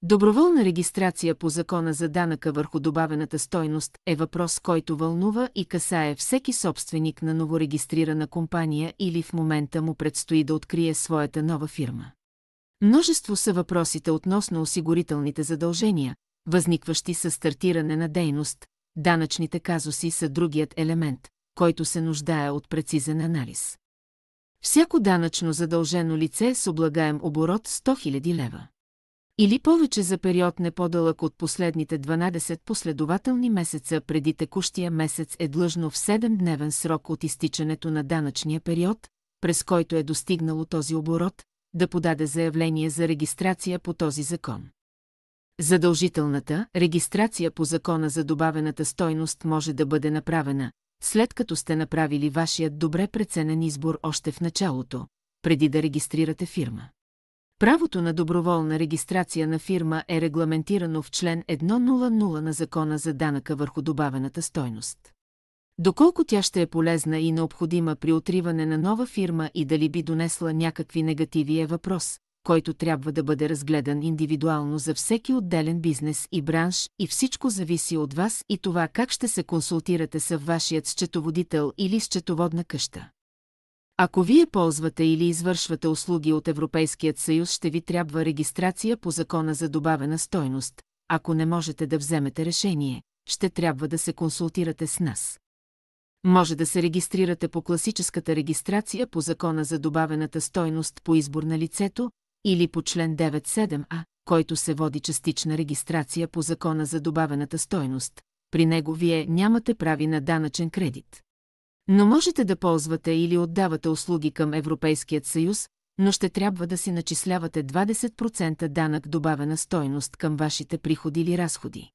Доброволна регистрация по Закона за данъка върху добавената стойност е въпрос, който вълнува и касае всеки собственик на новорегистрирана компания или в момента му предстои да открие своята нова фирма. Множество са въпросите относно осигурителните задължения, възникващи със стартиране на дейност. Данъчните казуси са другият елемент, който се нуждае от прецизен анализ. Всяко данъчно задължено лице с облагаем оборот 100 000 лева или повече за период не по-дълъг от последните 12 последователни месеца преди текущия месец е длъжно в 7-дневен срок от изтичането на данъчния период, през който е достигнало този оборот, да подаде заявление за регистрация по този закон. Задължителната регистрация по Закона за добавената стойност може да бъде направена, след като сте направили вашият добре преценен избор още в началото, преди да регистрирате фирма. Правото на доброволна регистрация на фирма е регламентирано в член 100 на Закона за данъка върху добавената стойност. Доколко тя ще е полезна и необходима при откриване на нова фирма и дали би донесла някакви негативи е въпрос, който трябва да бъде разгледан индивидуално за всеки отделен бизнес и бранш и всичко зависи от вас и това как ще се консултирате с вашият счетоводител или счетоводна къща. Ако вие ползвате или извършвате услуги от Европейският съюз, ще ви трябва регистрация по Закона за добавена стойност. Ако не можете да вземете решение, ще трябва да се консултирате с нас. Може да се регистрирате по класическата регистрация по Закона за добавената стойност по избор на лицето или по член 9.7а, който се води частична регистрация по Закона за добавената стойност. При него вие нямате прави на данъчен кредит. Но можете да ползвате или отдавате услуги към Европейският съюз, но ще трябва да си начислявате 20% данък добавена стойност към вашите приходи или разходи.